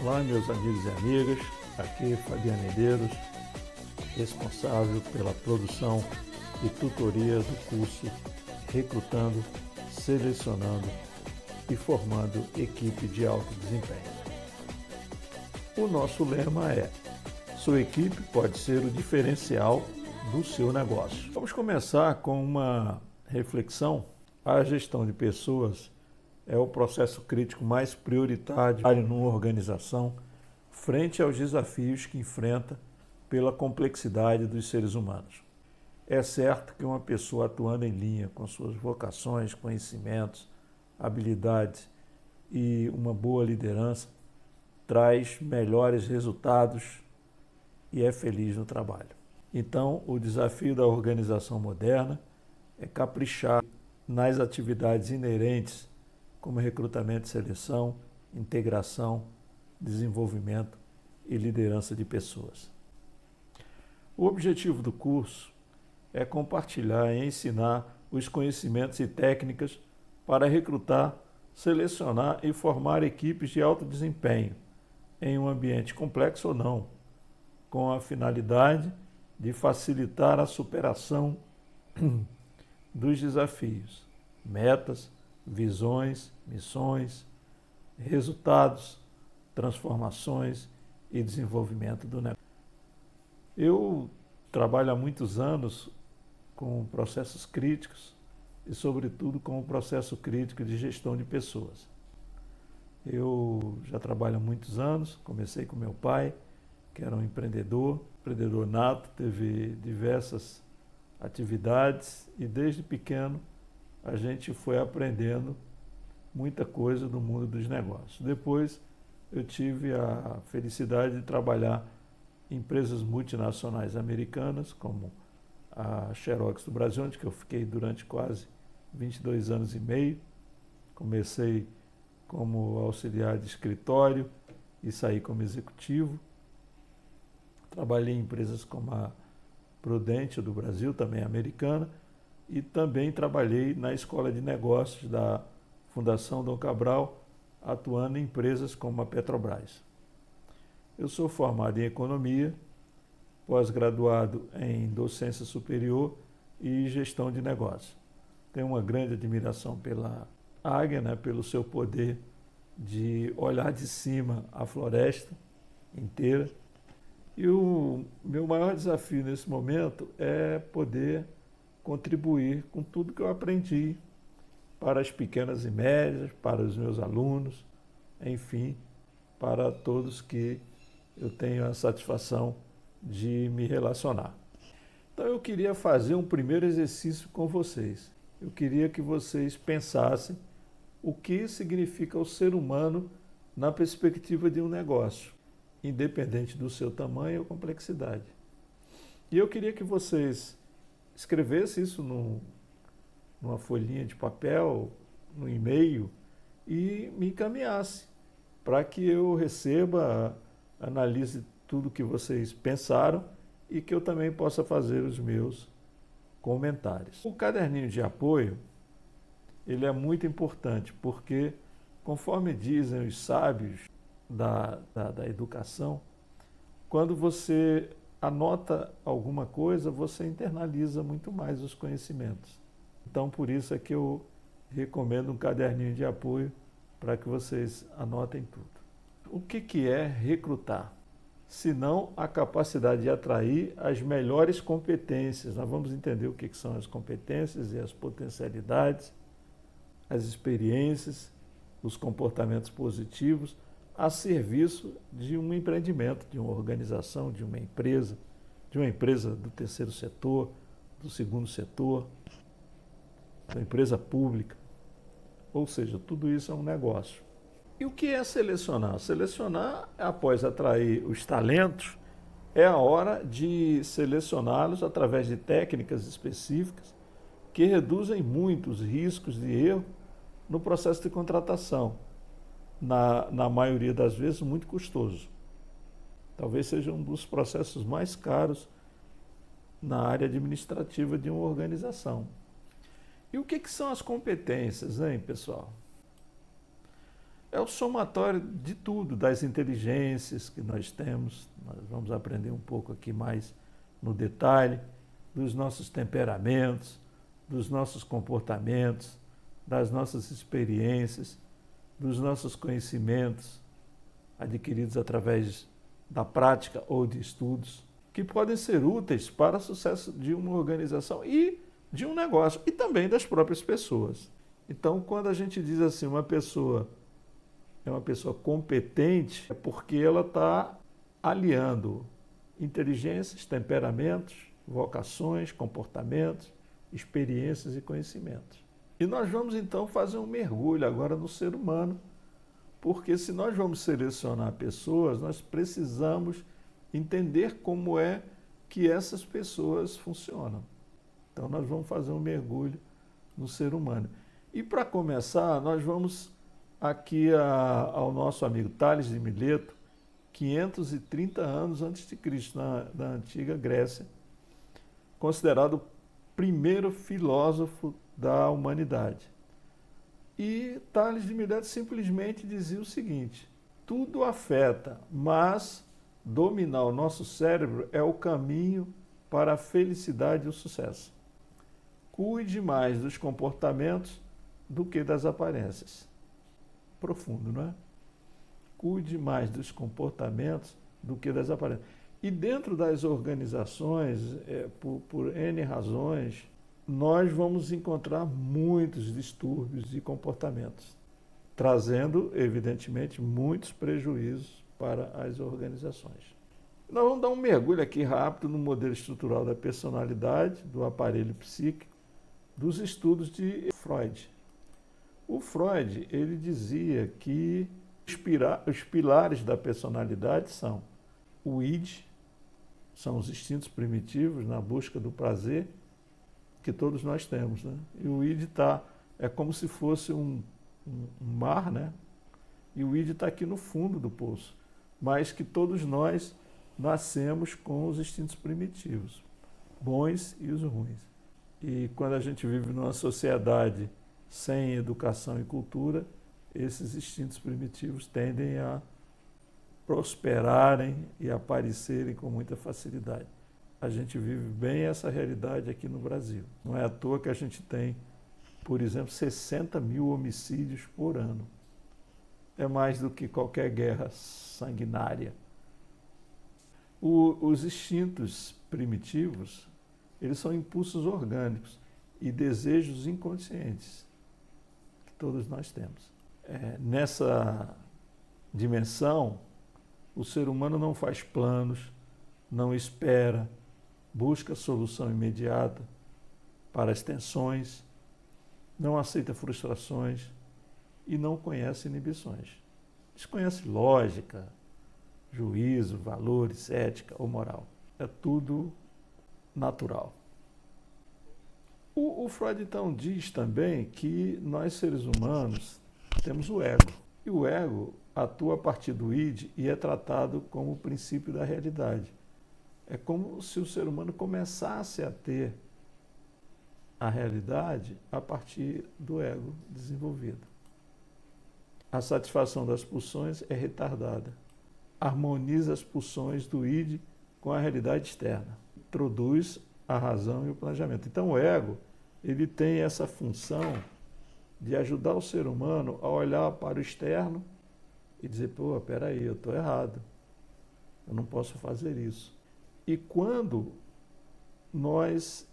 Olá, meus amigos e amigas, aqui é Fabiano Medeiros, responsável pela produção e tutoria do curso Recrutando, Selecionando e Formando Equipe de Alto Desempenho. O nosso lema é: sua equipe pode ser o diferencial do seu negócio. Vamos começar com uma reflexão. A gestão de pessoas é o processo crítico mais prioritário numa organização frente aos desafios que enfrenta pela complexidade dos seres humanos. É certo que uma pessoa atuando em linha com suas vocações, conhecimentos, habilidades e uma boa liderança traz melhores resultados e é feliz no trabalho. Então, o desafio da organização moderna é caprichar nas atividades inerentes como recrutamento e seleção, integração, desenvolvimento e liderança de pessoas. O objetivo do curso é compartilhar e ensinar os conhecimentos e técnicas para recrutar, selecionar e formar equipes de alto desempenho em um ambiente complexo ou não, com a finalidade de facilitar a superação dos desafios, metas, visões, missões, resultados, transformações e desenvolvimento do negócio. Eu trabalho há muitos anos com processos críticos e, sobretudo, com o processo crítico de gestão de pessoas. Eu já trabalho há muitos anos, comecei com meu pai, que era um empreendedor nato, teve diversas atividades e desde pequeno a gente foi aprendendo muita coisa do mundo dos negócios. Depois eu tive a felicidade de trabalhar em empresas multinacionais americanas, como a Xerox do Brasil, onde eu fiquei durante quase 22 anos e meio. Comecei como auxiliar de escritório e saí como executivo. Trabalhei em empresas como a Prudente do Brasil, também americana, e também trabalhei na Escola de Negócios da Fundação Dom Cabral, atuando em empresas como a Petrobras. Eu sou formado em Economia, pós-graduado em Docência Superior e Gestão de Negócios. Tenho uma grande admiração pela águia, pelo seu poder de olhar de cima a floresta inteira. E o meu maior desafio nesse momento é poder contribuir com tudo que eu aprendi para as pequenas e médias, para os meus alunos, enfim, para todos que eu tenho a satisfação de me relacionar. Então eu queria fazer um primeiro exercício com vocês. Eu queria que vocês pensassem o que significa o ser humano na perspectiva de um negócio, independente do seu tamanho ou complexidade. E eu queria que vocês escrevessem isso numa folhinha de papel, no e-mail, e me encaminhasse para que eu receba, analise tudo que vocês pensaram e que eu também possa fazer os meus comentários. O caderninho de apoio, ele é muito importante porque, conforme dizem os sábios da educação, quando você anota alguma coisa, você internaliza muito mais os conhecimentos. Então, por isso é que eu recomendo um caderninho de apoio para que vocês anotem tudo. O que é recrutar? Senão a capacidade de atrair as melhores competências. Nós vamos entender o que são as competências e as potencialidades, as experiências, os comportamentos positivos a serviço de um empreendimento, de uma organização, de uma empresa do terceiro setor, do segundo setor, da empresa pública. Ou seja, tudo isso é um negócio. E o que é selecionar? Selecionar, após atrair os talentos, é a hora de selecioná-los através de técnicas específicas que reduzem muito os riscos de erro no processo de contratação. Na maioria das vezes, muito custoso. Talvez seja um dos processos mais caros na área administrativa de uma organização. E o que são as competências, hein, pessoal? é o somatório de tudo, das inteligências que nós temos. Nós vamos aprender um pouco aqui mais no detalhe, dos nossos temperamentos, dos nossos comportamentos, das nossas experiências, dos nossos conhecimentos adquiridos através da prática ou de estudos, que podem ser úteis para o sucesso de uma organização e de um negócio, e também das próprias pessoas. Então, quando a gente diz assim, uma pessoa é uma pessoa competente, é porque ela está aliando inteligências, temperamentos, vocações, comportamentos, experiências e conhecimentos. E nós vamos então fazer um mergulho agora no ser humano, porque se nós vamos selecionar pessoas, nós precisamos entender como é que essas pessoas funcionam. Então nós vamos fazer um mergulho no ser humano. E para começar, nós vamos aqui ao nosso amigo Tales de Mileto, 530 anos antes de Cristo, na antiga Grécia, considerado o primeiro filósofo da humanidade. E Tales de Mileto simplesmente dizia o seguinte: tudo afeta, mas dominar o nosso cérebro é o caminho para a felicidade e o sucesso. Cuide mais dos comportamentos do que das aparências. Profundo, não é? Cuide mais dos comportamentos do que das aparências. E dentro das organizações, por N razões, nós vamos encontrar muitos distúrbios de comportamentos, trazendo, evidentemente, muitos prejuízos para as organizações. Nós vamos dar um mergulho aqui rápido no modelo estrutural da personalidade, do aparelho psíquico, dos estudos de Freud. O Freud, ele dizia que os pilares da personalidade são o id, são os instintos primitivos na busca do prazer, que todos nós temos, né? E o id é como se fosse um mar, né? E o id está aqui no fundo do poço, mas que todos nós nascemos com os instintos primitivos, bons e os ruins. E quando a gente vive numa sociedade sem educação e cultura, esses instintos primitivos tendem a prosperarem e aparecerem com muita facilidade. A gente vive bem essa realidade aqui no Brasil. Não é à toa que a gente tem, por exemplo, 60 mil homicídios por ano. É mais do que qualquer guerra sanguinária. Os instintos primitivos, eles são impulsos orgânicos e desejos inconscientes que todos nós temos. Nessa dimensão, o ser humano não faz planos, não espera, busca solução imediata para as tensões, não aceita frustrações e não conhece inibições. Desconhece lógica, juízo, valores, ética ou moral. É tudo natural. O Freud, então, diz também que nós, seres humanos, temos o ego. E o ego atua a partir do id e é tratado como o princípio da realidade. É como se o ser humano começasse a ter a realidade a partir do ego desenvolvido. A satisfação das pulsões é retardada. Harmoniza as pulsões do id com a realidade externa. Introduz a razão e o planejamento. Então o ego, ele tem essa função de ajudar o ser humano a olhar para o externo e dizer, pô, peraí, eu estou errado. Eu não posso fazer isso. E quando nós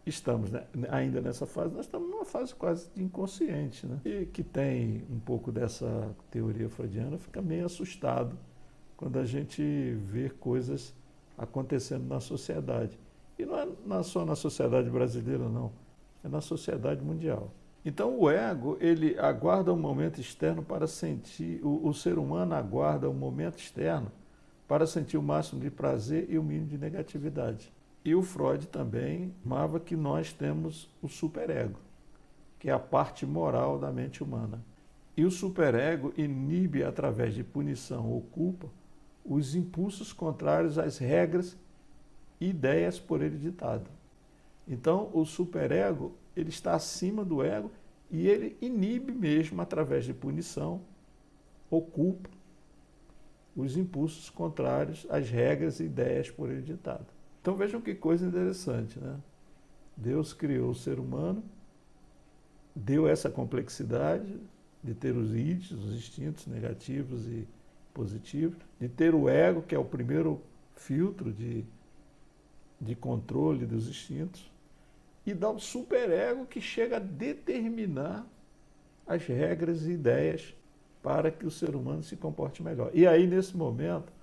estamos, né, ainda nessa fase, nós estamos numa fase quase de inconsciente, né? E que tem um pouco dessa teoria freudiana, fica meio assustado quando a gente vê coisas acontecendo na sociedade. E não é só na sociedade brasileira, não. É na sociedade mundial. Então o ego, ele aguarda um momento externo para sentir, o ser humano aguarda um momento externo para sentir o máximo de prazer e o mínimo de negatividade. E o Freud também afirmava que nós temos o superego, que é a parte moral da mente humana. E o superego inibe, através de punição ou culpa, os impulsos contrários às regras e ideias por ele ditado. Então, o superego, ele está acima do ego E ele inibe mesmo, através de punição ou culpa, os impulsos contrários às regras e ideias por ele ditado. Então vejam que coisa interessante, né? Deus criou o ser humano, deu essa complexidade de ter os ids, os instintos negativos e positivos, de ter o ego, que é o primeiro filtro de controle dos instintos, e dá o superego, que chega a determinar as regras e ideias para que o ser humano se comporte melhor. E aí, nesse momento,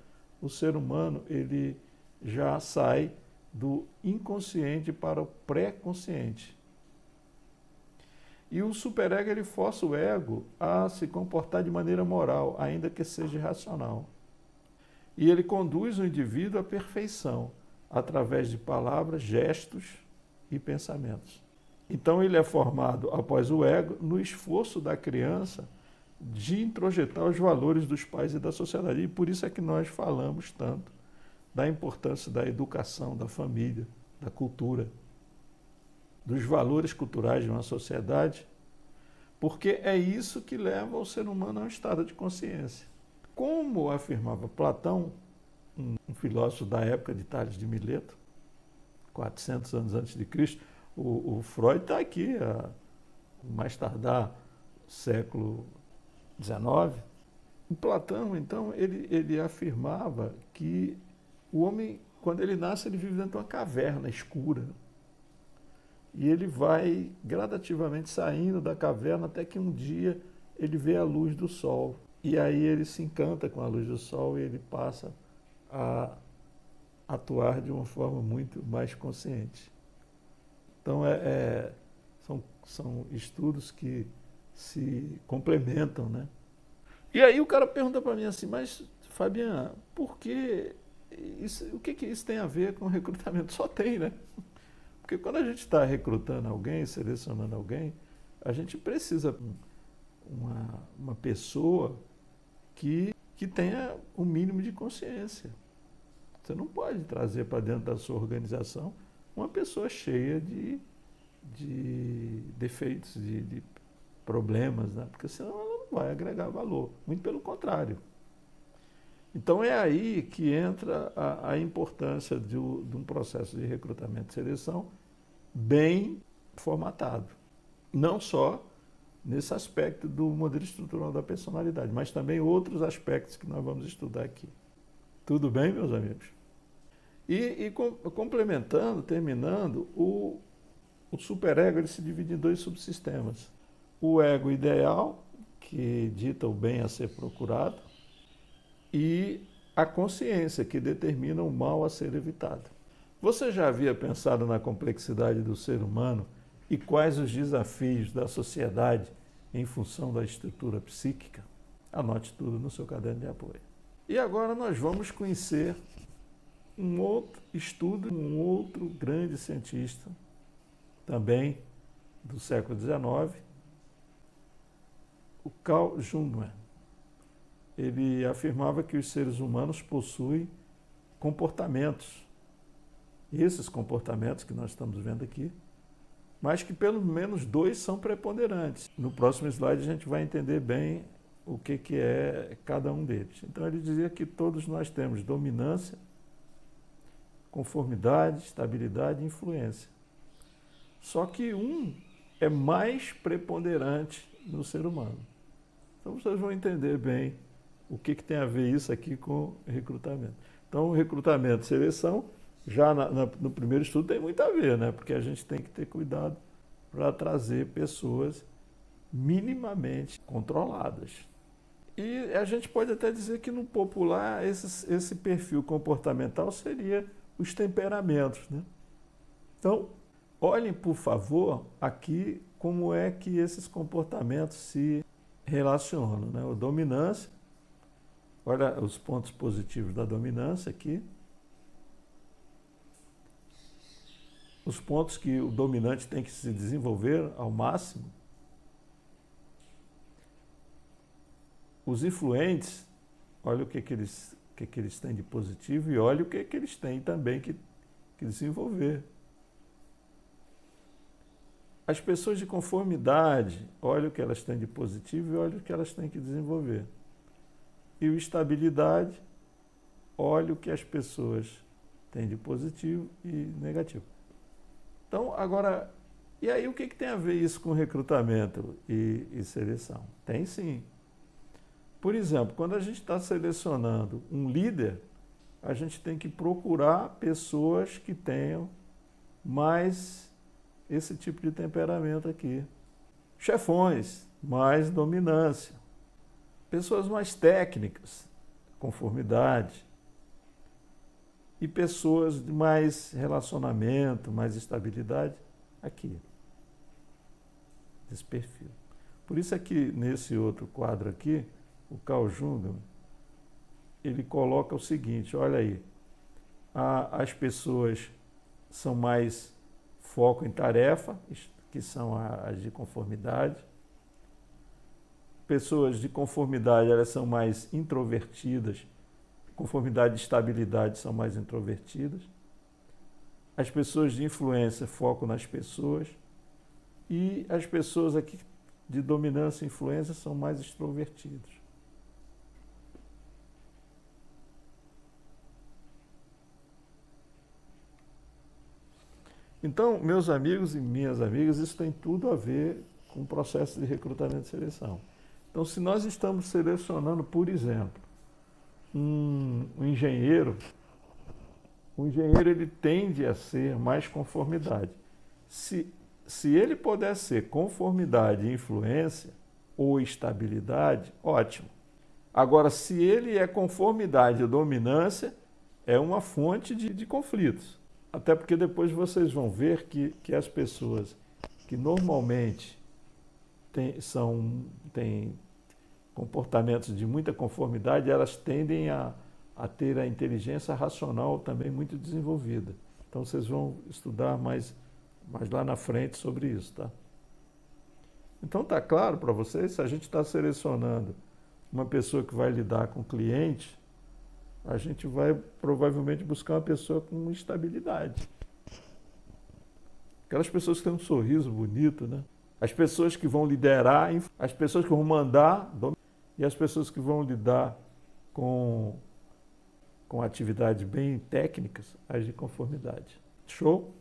o ser humano ele já sai do inconsciente para o pré-consciente. E o superego ele força o ego a se comportar de maneira moral, ainda que seja irracional. E ele conduz o indivíduo à perfeição, através de palavras, gestos e pensamentos. Então ele é formado, após o ego, no esforço da criança de introjetar os valores dos pais e da sociedade. E por isso é que nós falamos tanto da importância da educação, da família, da cultura, dos valores culturais de uma sociedade, porque é isso que leva o ser humano a um estado de consciência. Como afirmava Platão, um filósofo da época de Tales de Mileto, 400 anos antes de Cristo, o Freud está aqui, mais tardar, século XIX. O Platão, então, ele afirmava que o homem, quando ele nasce, ele vive dentro de uma caverna escura. E ele vai gradativamente saindo da caverna até que um dia ele vê a luz do sol. E aí ele se encanta com a luz do sol e ele passa a atuar de uma forma muito mais consciente. Então, são estudos que se complementam, né? E aí o cara pergunta para mim assim, mas, Fabian, por que isso, o que isso tem a ver com recrutamento? Só tem, né? Porque quando a gente está recrutando alguém, selecionando alguém, a gente precisa de uma pessoa que tenha o mínimo de consciência. Você não pode trazer para dentro da sua organização uma pessoa cheia de defeitos, de problemas, né? Porque senão ela não vai agregar valor. Muito pelo contrário. Então é aí que entra a importância de um processo de recrutamento e seleção bem formatado. Não só nesse aspecto do modelo estrutural da personalidade, mas também outros aspectos que nós vamos estudar aqui. Tudo bem, meus amigos? E complementando, terminando, o superego ele se divide em dois subsistemas. O ego ideal, que dita o bem a ser procurado, e a consciência, que determina o mal a ser evitado. Você já havia pensado na complexidade do ser humano e quais os desafios da sociedade em função da estrutura psíquica? Anote tudo no seu caderno de apoio. E agora nós vamos conhecer um outro estudo, um outro grande cientista, também do século XIX, o Carl Jung. Ele afirmava que os seres humanos possuem comportamentos, esses comportamentos que nós estamos vendo aqui, mas que pelo menos dois são preponderantes. No próximo slide a gente vai entender bem o que é cada um deles. Então ele dizia que todos nós temos dominância, conformidade, estabilidade e influência. Só que um é mais preponderante no ser humano. Então vocês vão entender bem o que tem a ver isso aqui com recrutamento. Então, o recrutamento e seleção, já no primeiro estudo, tem muito a ver, né? Porque a gente tem que ter cuidado para trazer pessoas minimamente controladas. E a gente pode até dizer que no popular esse perfil comportamental seria os temperamentos, né? Então, olhem, por favor, aqui como é que esses comportamentos se relacionam, né? A dominância, olha os pontos positivos da dominância aqui. Os pontos que o dominante tem que se desenvolver ao máximo. Os influentes, olha o que eles têm de positivo e olha o que eles têm também que desenvolver. As pessoas de conformidade, olha o que elas têm de positivo e olha o que elas têm que desenvolver. E o estabilidade, olha o que as pessoas têm de positivo e negativo. Então, agora, e aí o que tem a ver isso com recrutamento e seleção? Tem sim. Por exemplo, quando a gente está selecionando um líder, a gente tem que procurar pessoas que tenham mais esse tipo de temperamento aqui. Chefões, mais dominância. Pessoas mais técnicas, conformidade. E pessoas de mais relacionamento, mais estabilidade, aqui. Esse perfil. Por isso é que nesse outro quadro aqui, o Carl Jung, ele coloca o seguinte, olha aí, as pessoas são mais foco em tarefa, que são as de conformidade. Pessoas de conformidade, elas são mais introvertidas, conformidade e estabilidade são mais introvertidas. As pessoas de influência, foco nas pessoas. E as pessoas aqui de dominância e influência são mais extrovertidas. Então, meus amigos e minhas amigas, isso tem tudo a ver com o processo de recrutamento e seleção. Então, se nós estamos selecionando, por exemplo, um engenheiro ele tende a ser mais conformidade. Se ele puder ser conformidade e influência, ou estabilidade, ótimo. Agora, se ele é conformidade e dominância, é uma fonte de conflitos. Até porque depois vocês vão ver que as pessoas que normalmente têm comportamentos de muita conformidade, elas tendem a ter a inteligência racional também muito desenvolvida. Então vocês vão estudar mais lá na frente sobre isso, tá? Então está claro para vocês, se a gente está selecionando uma pessoa que vai lidar com cliente, a gente vai provavelmente buscar uma pessoa com estabilidade. Aquelas pessoas que têm um sorriso bonito, né? As pessoas que vão liderar, as pessoas que vão mandar, e as pessoas que vão lidar com atividades bem técnicas, as de conformidade. Show?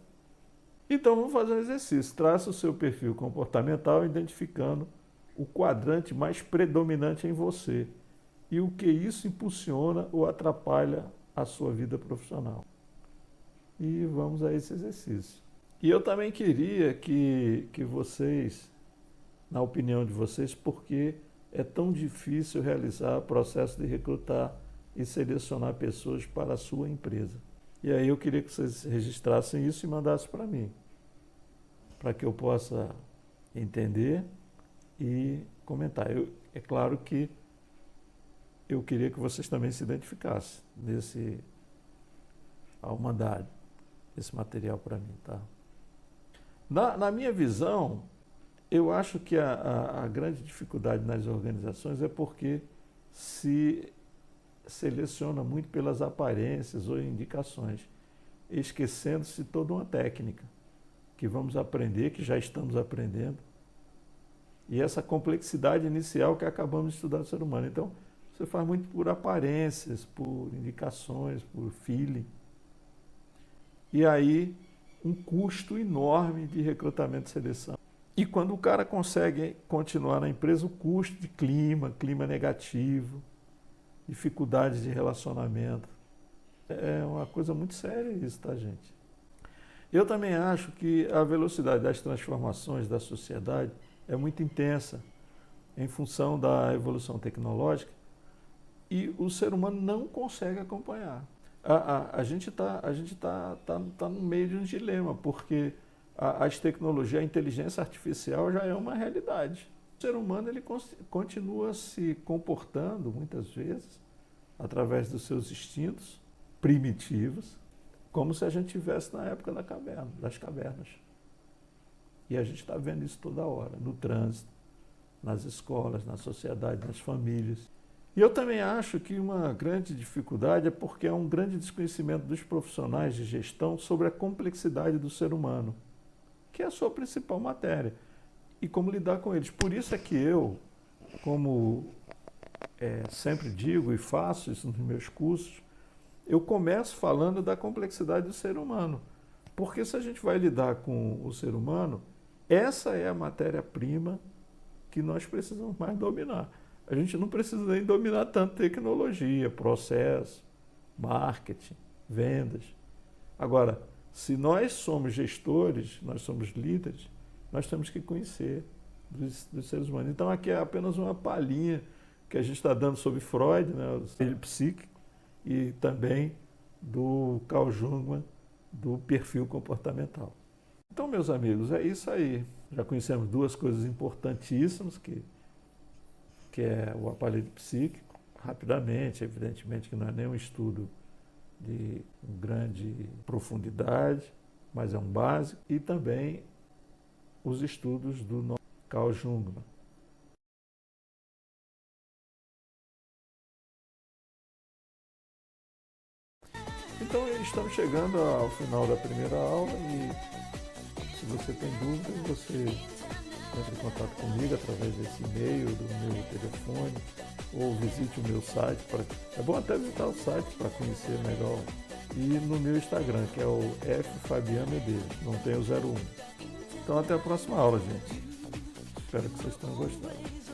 Então vamos fazer um exercício. Traça o seu perfil comportamental identificando o quadrante mais predominante em você e o que isso impulsiona ou atrapalha a sua vida profissional. E vamos a esse exercício. E eu também queria que vocês, na opinião de vocês, porque é tão difícil realizar o processo de recrutar e selecionar pessoas para a sua empresa. E aí eu queria que vocês registrassem isso e mandassem para mim, para que eu possa entender e comentar. É claro que eu queria que vocês também se identificassem ao mandar esse material para mim, tá? Na minha visão, eu acho que a grande dificuldade nas organizações é porque se seleciona muito pelas aparências ou indicações, esquecendo-se toda uma técnica que vamos aprender, que já estamos aprendendo, e essa complexidade inicial que acabamos de estudar do ser humano. Então, você faz muito por aparências, por indicações, por feeling. E aí, um custo enorme de recrutamento e seleção. E quando o cara consegue continuar na empresa, o custo de clima negativo, dificuldades de relacionamento. É uma coisa muito séria isso, tá, gente? Eu também acho que a velocidade das transformações da sociedade é muito intensa em função da evolução tecnológica e o ser humano não consegue acompanhar. A gente tá no meio de um dilema, porque as tecnologias, a inteligência artificial já é uma realidade. O ser humano ele continua se comportando, muitas vezes, através dos seus instintos primitivos, como se a gente estivesse na época das cavernas. E a gente está vendo isso toda hora, no trânsito, nas escolas, na sociedade, nas famílias. E eu também acho que uma grande dificuldade é porque há um grande desconhecimento dos profissionais de gestão sobre a complexidade do ser humano, que é a sua principal matéria, e como lidar com eles. Por isso é que eu, como sempre digo e faço isso nos meus cursos, eu começo falando da complexidade do ser humano. Porque se a gente vai lidar com o ser humano, essa é a matéria-prima que nós precisamos mais dominar. A gente não precisa nem dominar tanto tecnologia, processo, marketing, vendas. Agora, se nós somos gestores, nós somos líderes, nós temos que conhecer dos seres humanos. Então, aqui é apenas uma palhinha que a gente está dando sobre Freud, né, o psíquico, e também do Carl Jung, do perfil comportamental. Então, meus amigos, é isso aí. Já conhecemos duas coisas importantíssimas, que é o aparelho psíquico, rapidamente, evidentemente que não é nenhum estudo de grande profundidade, mas é um básico, e também os estudos do Carl Jung. Então, estamos chegando ao final da primeira aula e se você tem dúvidas, você entre em contato comigo através desse e-mail, do meu telefone, ou visite o meu site. É bom até visitar o site para conhecer melhor. E no meu Instagram, que é o FFabianMedeiros, não tem o 01. Então até a próxima aula, gente. Espero que vocês tenham gostado.